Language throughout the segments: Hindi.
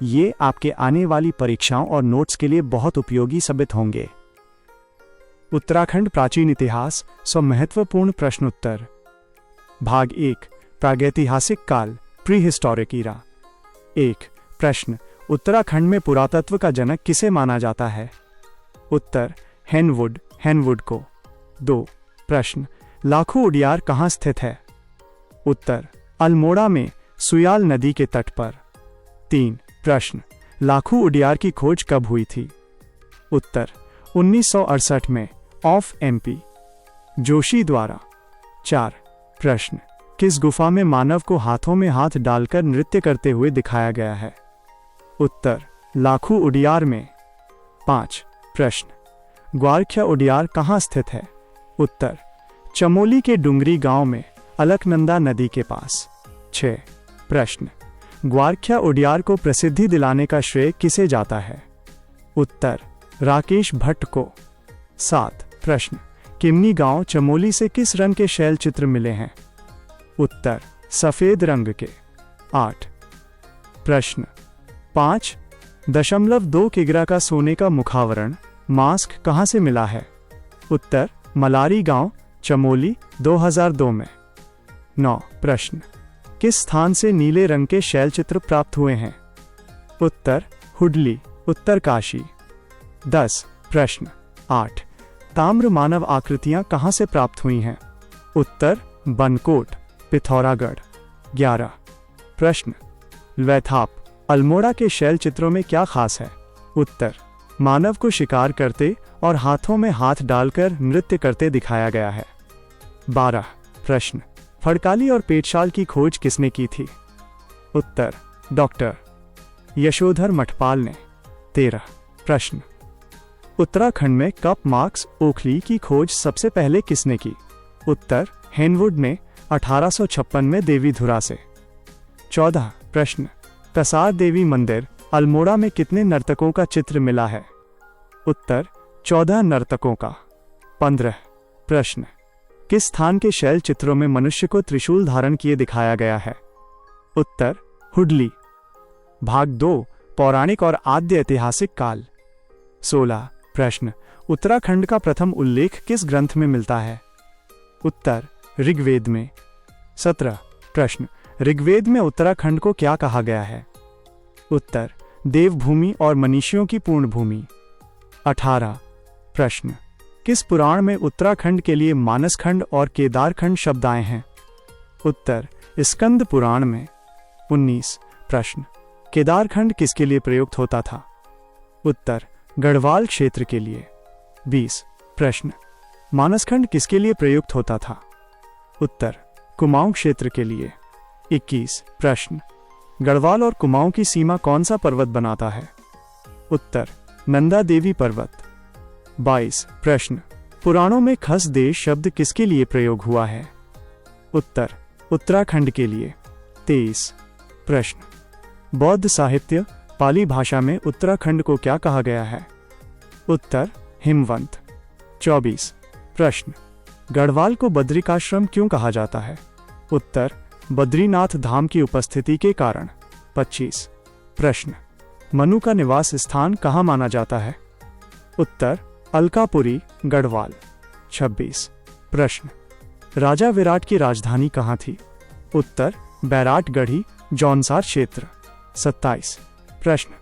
ये आपके आने वाली परीक्षाओं और नोट्स के लिए बहुत उपयोगी साबित होंगे। उत्तराखंड प्राचीन इतिहास 100 महत्वपूर्ण प्रश्नोत्तर। भाग 1 प्रागैतिहासिक काल प्री हिस्टोरिक ईरा। 1 प्रश्न, उत्तराखंड में पुरातत्व का जनक किसे माना जाता है? उत्तर हेनवुड को। 2 प्रश्न, लाखू उडियार कहाँ स्थित है? उत्तर अल्मोड़ा में सुयाल नदी के तट पर। 3 प्रश्न, लाखू उडियार की खोज कब हुई थी? उत्तर 1968 में ऑफ एमपी जोशी द्वारा। 4 प्रश्न, किस गुफा में मानव को हाथों में हाथ डालकर नृत्य करते हुए दिखाया गया है? उत्तर लाखू उडियार में। 5 प्रश्न, ग्वारख्या उडियार कहाँ स्थित है? उत्तर चमोली के डुंगरी गांव में अलकनंदा नदी के पास। 6 प्रश्न, ग्वारख्या उडियार को प्रसिद्धि दिलाने का श्रेय किसे जाता है? उत्तर राकेश भट्ट को। 7 प्रश्न, किमनी गांव चमोली से किस रंग के शैल चित्र मिले हैं? उत्तर सफेद रंग के। 8 प्रश्न, 5.2 किग्रा का सोने का मुखावरण मास्क कहां से मिला है? उत्तर मलारी गांव चमोली 2002 में। 9 प्रश्न, किस स्थान से नीले रंग के शैल चित्र प्राप्त हुए हैं? उत्तर हुडली उत्तरकाशी। 10 प्रश्न, 8 ताम्र मानव आकृतियां कहां से प्राप्त हुई हैं? उत्तर बनकोट पिथौरागढ़। 11 प्रश्न, लैथाप अल्मोड़ा के शैल चित्रों में क्या खास है? उत्तर मानव को शिकार करते और हाथों में हाथ डालकर नृत्य करते दिखाया गया है। 12 प्रश्न, फड़काली और पेटशाल की खोज किसने की थी? उत्तर डॉक्टर यशोधर मठपाल ने। 13 प्रश्न, उत्तराखंड में कप मार्क्स ओखली की खोज सबसे पहले किसने की? उत्तर हेनवुड ने 1856 में देवीधुरा से। 14 प्रश्न, कसार देवी मंदिर अल्मोड़ा में कितने नर्तकों का चित्र मिला है? उत्तर 14 नर्तकों का। 15 प्रश्न, किस स्थान के शैल चित्रों में मनुष्य को त्रिशूल धारण किए दिखाया गया है? उत्तर हुडली। भाग 2 पौराणिक और आद्य ऐतिहासिक काल। 16 प्रश्न, उत्तराखंड का प्रथम उल्लेख किस ग्रंथ में मिलता है? उत्तर ऋग्वेद में। 17 प्रश्न, ऋग्वेद में उत्तराखंड को क्या कहा गया है? उत्तर देवभूमि और मनीषियों की पूर्ण भूमि। 18 प्रश्न, किस पुराण में उत्तराखंड के लिए मानसखंड और केदारखंड शब्द आए हैं? उत्तर स्कंद पुराण में। 19 प्रश्न, केदारखंड किसके लिए प्रयुक्त होता था? उत्तर गढ़वाल क्षेत्र के लिए। 20 प्रश्न, मानसखंड किसके लिए प्रयुक्त होता था? उत्तर कुमाऊं क्षेत्र के लिए। 21 प्रश्न, गढ़वाल और कुमाऊं की सीमा कौन सा पर्वत बनाता है? उत्तर नंदा देवी पर्वत। 22 प्रश्न, पुराणों में खस देश शब्द किसके लिए प्रयोग हुआ है? उत्तर उत्तराखंड के लिए। 23 प्रश्न, बौद्ध साहित्य पाली भाषा में उत्तराखंड को क्या कहा गया है? उत्तर हिमवंत। 24 प्रश्न, गढ़वाल को बद्रिकाश्रम क्यों कहा जाता है? उत्तर बद्रीनाथ धाम की उपस्थिति के कारण। 25 प्रश्न, मनु का निवास स्थान कहाँ माना जाता है? उत्तर अलकापुरी गढ़वाल। 26 प्रश्न, राजा विराट की राजधानी कहाँ थी? उत्तर बैराटगढ़ी जौनसार क्षेत्र। 27 प्रश्न,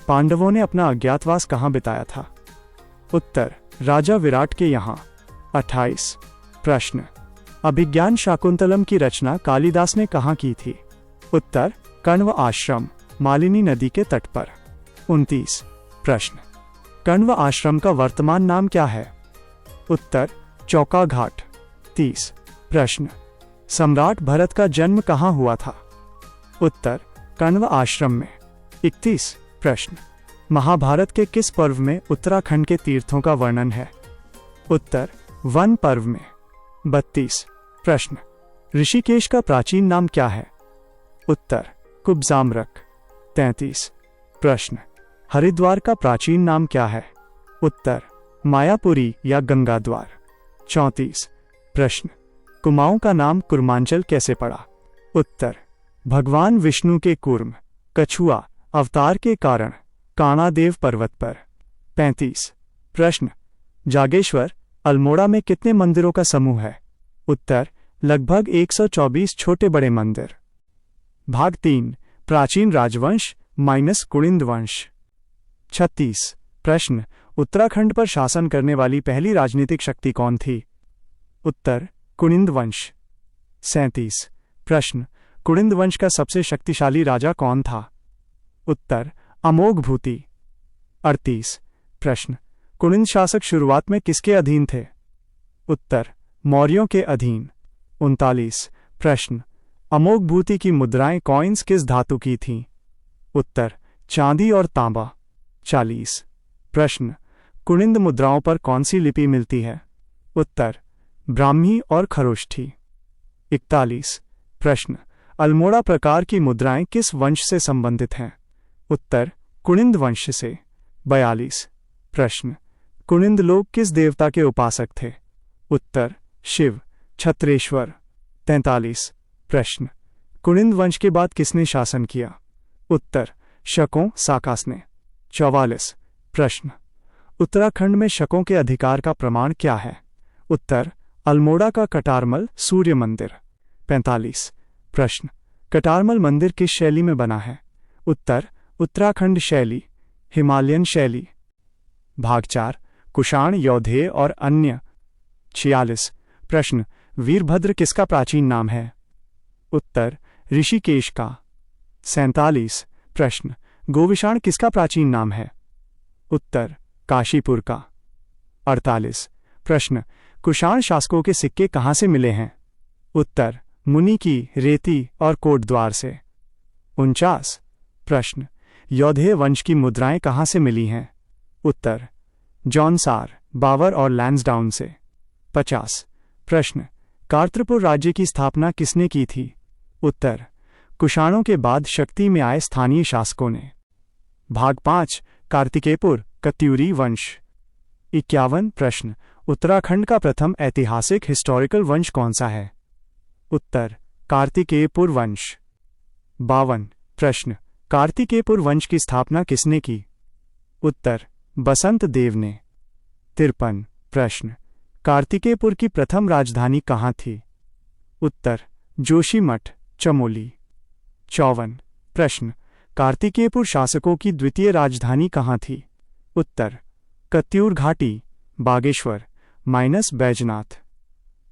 पांडवों ने अपना अज्ञातवास कहाँ बिताया था? उत्तर राजा विराट के यहाँ। 28 प्रश्न, अभिज्ञान शाकुंतलम की रचना कालिदास ने कहाँ की थी? उत्तर कण्व आश्रम मालिनी नदी के तट पर। 29 प्रश्न, कण्व आश्रम का वर्तमान नाम क्या है? उत्तर चौका घाट। 30 प्रश्न, सम्राट भरत का जन्म कहाँ हुआ था? उत्तर कण्व आश्रम में। 31 प्रश्न, महाभारत के किस पर्व में उत्तराखंड के तीर्थों का वर्णन है? उत्तर वन पर्व में। 32 प्रश्न, ऋषिकेश का प्राचीन नाम क्या है? उत्तर कुब्जामरक। 33 प्रश्न, हरिद्वार का प्राचीन नाम क्या है? उत्तर मायापुरी या गंगाद्वार। 34 प्रश्न, कुमाऊं का नाम कुर्मांचल कैसे पड़ा? उत्तर भगवान विष्णु के कूर्म कछुआ अवतार के कारण काणादेव पर्वत पर। 35 प्रश्न, जागेश्वर अल्मोड़ा में कितने मंदिरों का समूह है? उत्तर, लगभग 124 छोटे बड़े मंदिर। भाग 3, प्राचीन राजवंश माइनस कुणिंद वंश। 36 प्रश्न, उत्तराखंड पर शासन करने वाली पहली राजनीतिक शक्ति कौन थी? उत्तर, कुणिंद वंश। 37 प्रश्न, कुणिंद वंश का सबसे शक्तिशाली राजा कौन था? उत्तर, अमोघभूति। 38 प्रश्न, कुणिंद शासक शुरुआत में किसके अधीन थे? उत्तर, मौर्यों के अधीन। 39 प्रश्न, अमोघभूति की मुद्राएं कॉइन्स किस धातु की थीं? उत्तर, चांदी और तांबा। 40 प्रश्न, कुणिंद मुद्राओं पर कौन सी लिपि मिलती है? उत्तर, ब्राह्मी और खरोष्ठी। 41 प्रश्न, अल्मोड़ा प्रकार की मुद्राएं किस वंश से संबंधित हैं? उत्तर, कुणिंद वंश से। 42 प्रश्न, कुणिंद लोग किस देवता के उपासक थे? उत्तर, शिव, छत्रेश्वर। 43 प्रश्न, कुणिंद वंश के बाद किसने शासन किया? उत्तर, शकों साकास ने। 44 प्रश्न, उत्तराखंड में शकों के अधिकार का प्रमाण क्या है? उत्तर, अल्मोड़ा का कटारमल सूर्य मंदिर। 45 प्रश्न, कटारमल मंदिर किस शैली में बना है? उत्तर, उत्तराखंड शैली, हिमालयन शैली। भाग 4, कुषाण यौधेय और अन्य। 46 प्रश्न, वीरभद्र किसका प्राचीन नाम है? उत्तर, ऋषिकेश का। 47 प्रश्न, गोविषाण किसका प्राचीन नाम है? उत्तर, काशीपुर का। 48 प्रश्न, कुषाण शासकों के सिक्के कहाँ से मिले हैं? उत्तर, मुनि की रेती और कोटद्वार से। 49 प्रश्न, यौधेय वंश की मुद्राएं कहाँ से मिली हैं? उत्तर, जौनसार, बावर और लैंसडाउन से। 50 प्रश्न, कार्तपुर राज्य की स्थापना किसने की थी? उत्तर, कुषाणों के बाद शक्ति में आए स्थानीय शासकों ने। भाग 5, कार्तिकेयपुर कत्यूरी वंश। 51 प्रश्न, उत्तराखंड का प्रथम ऐतिहासिक हिस्टोरिकल वंश कौन सा है? उत्तर, कार्तिकेयपुर वंश। 52 प्रश्न, कार्तिकेयपुर वंश की स्थापना किसने की? उत्तर, बसंत देव ने। 53 प्रश्न, कार्तिकेयपुर की प्रथम राजधानी कहाँ थी? उत्तर, जोशीमठ, चमोली। 54 प्रश्न, कार्तिकेयपुर शासकों की द्वितीय राजधानी कहाँ थी? उत्तर, कत्यूर घाटी, बागेश्वर माइनस बैजनाथ।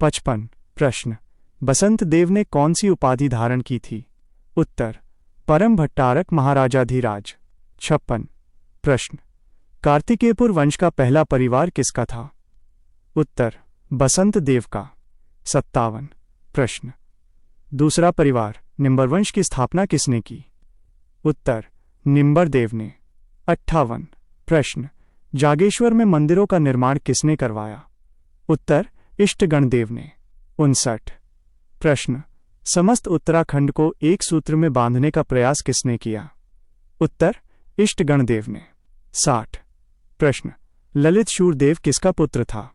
55 प्रश्न, बसंत देव ने कौन सी उपाधि धारण की थी? उत्तर, परम भट्टारक महाराजाधिराज। 56 प्रश्न, कार्तिकेयपुर वंश का पहला परिवार किसका था? उत्तर, बसंत देव का। 57 प्रश्न, दूसरा परिवार निम्बर वंश की स्थापना किसने की? उत्तर, निम्बर देव ने। 58 प्रश्न, जागेश्वर में मंदिरों का निर्माण किसने करवाया? उत्तर, इष्टगण देव ने। 59 प्रश्न, समस्त उत्तराखंड को एक सूत्र में बांधने का प्रयास किसने किया? उत्तर, इष्टगण देव ने। 60 प्रश्न, ललित शूरदेव किसका पुत्र था?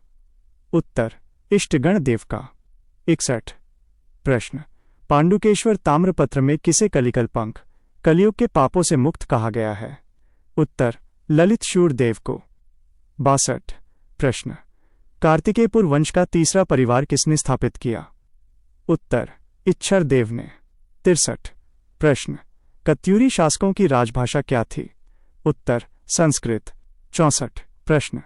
उत्तर, इष्टगण देव का। 61 प्रश्न, पांडुकेश्वर ताम्रपत्र में किसे कलिकल्पंक कलियुग के पापों से मुक्त कहा गया है? उत्तर, ललित शूरदेव को। 62 प्रश्न, कार्तिकेयपुर वंश का तीसरा परिवार किसने स्थापित किया? उत्तर, इच्छर देव ने। 63 प्रश्न, कत्यूरी शासकों की राजभाषा क्या थी? उत्तर, संस्कृत। 64 प्रश्न,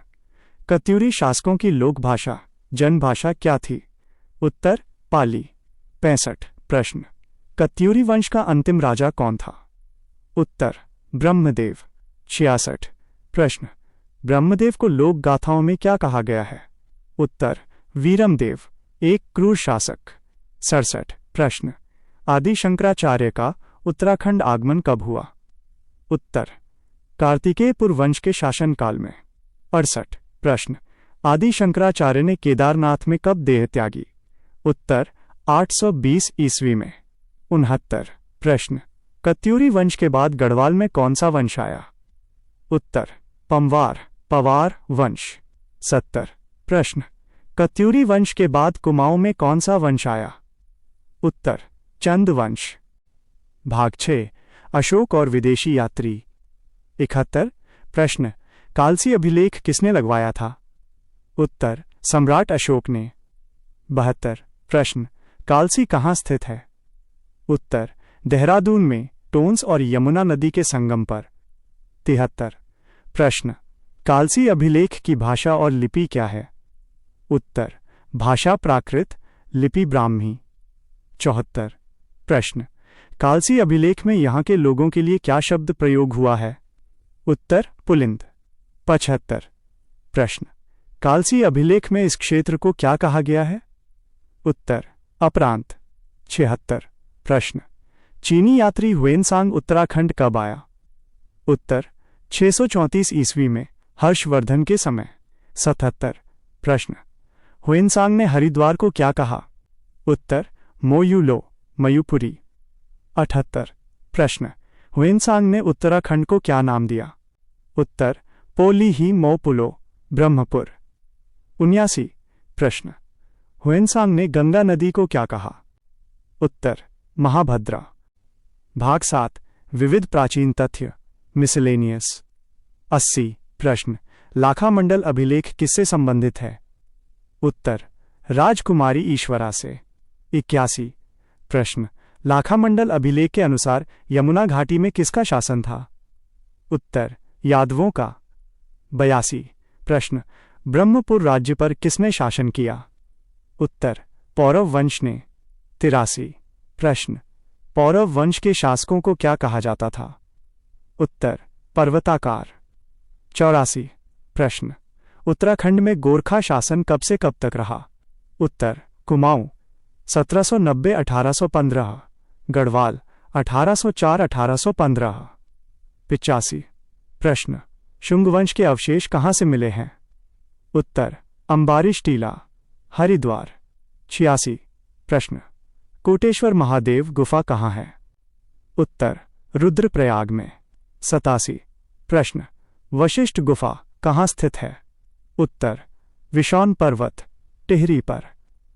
कत्यूरी शासकों की लोकभाषा जनभाषा क्या थी? उत्तर, पाली। 65 प्रश्न, कत्यूरी वंश का अंतिम राजा कौन था? उत्तर, ब्रह्मदेव। 66 प्रश्न, ब्रह्मदेव को लोक गाथाओं में क्या कहा गया है? उत्तर, वीरमदेव, एक क्रूर शासक। 67 प्रश्न, आदि शंकराचार्य का उत्तराखंड आगमन कब हुआ? उत्तर, कार्तिकेयपुर वंश के शासनकाल में। 68 प्रश्न, आदि शंकराचार्य ने केदारनाथ में कब देह त्यागी? उत्तर, 820 ईस्वी में। 69 प्रश्न, कत्यूरी वंश के बाद गढ़वाल में कौन सा वंश आया? उत्तर, पंवार पवार वंश। 70 प्रश्न, कत्यूरी वंश के बाद कुमाऊं में कौन सा वंश आया? उत्तर, चंद वंश। भाग 6, अशोक और विदेशी यात्री। 71 प्रश्न, कालसी अभिलेख किसने लगवाया था? उत्तर, सम्राट अशोक ने। 72 प्रश्न, कालसी कहाँ स्थित है? उत्तर, देहरादून में, टोंस और यमुना नदी के संगम पर। 73 प्रश्न, कालसी अभिलेख की भाषा और लिपि क्या है? उत्तर, भाषा प्राकृत, लिपि ब्राह्मी। 74 प्रश्न, कालसी अभिलेख में यहाँ के लोगों के लिए क्या शब्द प्रयोग हुआ है? उत्तर, पुलिंद। 75 प्रश्न, कालसी अभिलेख में इस क्षेत्र को क्या कहा गया है? उत्तर, अपरांत। 76 प्रश्न, चीनी यात्री ह्वेनसांग उत्तराखंड कब आया? उत्तर, 634 ईस्वी में, हर्षवर्धन के समय। 77 प्रश्न, ह्वेनसांग ने हरिद्वार को क्या कहा? उत्तर, मोयुलो, मयुपुरी। 78 प्रश्न, ह्वेनसांग ने उत्तराखंड को क्या नाम दिया? उत्तर, पोली ही मोपुलो, ब्रह्मपुर। 79 प्रश्न, ह्वेनसांग ने गंगा नदी को क्या कहा? उत्तर, महाभद्रा। भाग 7 विविध प्राचीन तथ्य, मिसलेनियस। 80 प्रश्न, लाखामंडल अभिलेख किससे संबंधित है? उत्तर, राजकुमारी ईश्वरा से। 81 प्रश्न, लाखामंडल अभिलेख के अनुसार यमुना घाटी में किसका शासन था? उत्तर, यादवों का। 82 प्रश्न, ब्रह्मपुर राज्य पर किसने शासन किया? उत्तर, पौरव वंश ने। 83 प्रश्न, पौरव वंश के शासकों को क्या कहा जाता था? उत्तर, पर्वताकार। 84 प्रश्न, उत्तराखंड में गोरखा शासन कब से कब तक रहा? उत्तर, कुमाऊं 1790-1815, गढ़वाल 1804-1815। 85 प्रश्न, शुंग वंश के अवशेष कहाँ से मिले हैं? उत्तर, अंबारिश टीला, हरिद्वार। 86 प्रश्न, कोटेश्वर महादेव गुफा कहाँ है? उत्तर, रुद्रप्रयाग में। 87 प्रश्न, वशिष्ठ गुफा कहाँ स्थित है? उत्तर, विशौन पर्वत, टिहरी पर।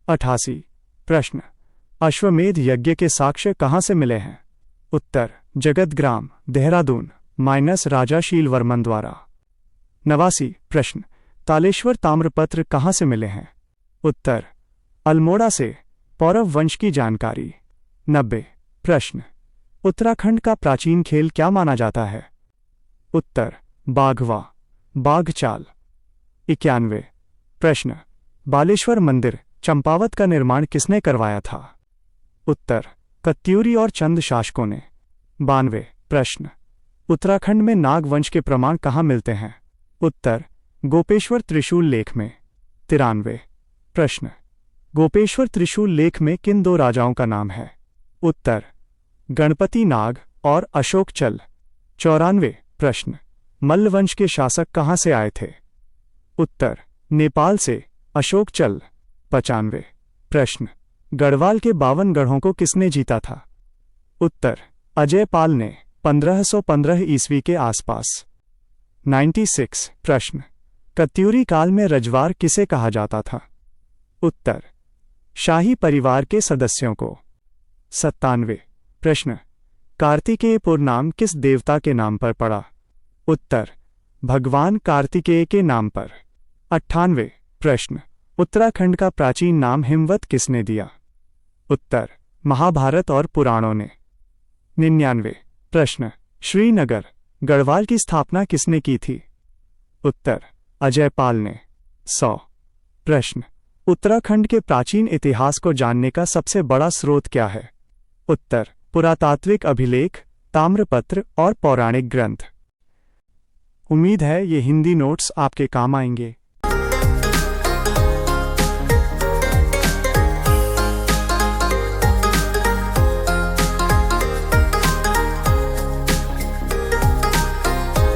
88 प्रश्न, अश्वमेध यज्ञ के साक्ष्य कहाँ से मिले हैं? उत्तर, जगतग्राम, देहरादून - राजा शील वर्मन द्वारा। 89 प्रश्न, तालेश्वर ताम्रपत्र कहाँ से मिले हैं? उत्तर, अल्मोड़ा से। पौरव वंश की जानकारी। 90 प्रश्न, उत्तराखंड का प्राचीन खेल क्या माना जाता है? उत्तर, बाघवा, बाघचाल। 91 प्रश्न, बालेश्वर मंदिर चंपावत का निर्माण किसने करवाया था? उत्तर, कत्यूरी और चंद शासकों ने। 92 प्रश्न, उत्तराखंड में नाग वंश के प्रमाण कहाँ मिलते हैं? उत्तर, गोपेश्वर त्रिशूल लेख में। 93 प्रश्न, गोपेश्वर त्रिशूल लेख में किन दो राजाओं का नाम है? उत्तर, गणपति नाग और अशोक चल। 94 प्रश्न, मल्ल वंश के शासक कहाँ से आए थे? उत्तर, नेपाल से, अशोक चल। 95 प्रश्न, गढ़वाल के 52 गढ़ों को किसने जीता था? उत्तर, अजय पाल ने 1515 ईस्वी के आसपास। 96 प्रश्न, कत्यूरी काल में रजवार किसे कहा जाता था? उत्तर, शाही परिवार के सदस्यों को। 97 प्रश्न, कार्तिकेयपुर नाम किस देवता के नाम पर पड़ा? उत्तर, भगवान कार्तिकेय के नाम पर। 98 प्रश्न, उत्तराखंड का प्राचीन नाम हिमवत किसने दिया? उत्तर, महाभारत और पुराणों ने। 99 प्रश्न, श्रीनगर, गढ़वाल की स्थापना किसने की थी? उत्तर, अजय पाल ने। 100 प्रश्न, उत्तराखंड के प्राचीन इतिहास को जानने का सबसे बड़ा स्रोत क्या है? उत्तर, पुरातात्विक अभिलेख, ताम्रपत्र और पौराणिक ग्रंथ। उम्मीद है ये हिंदी नोट्स आपके काम आएंगे।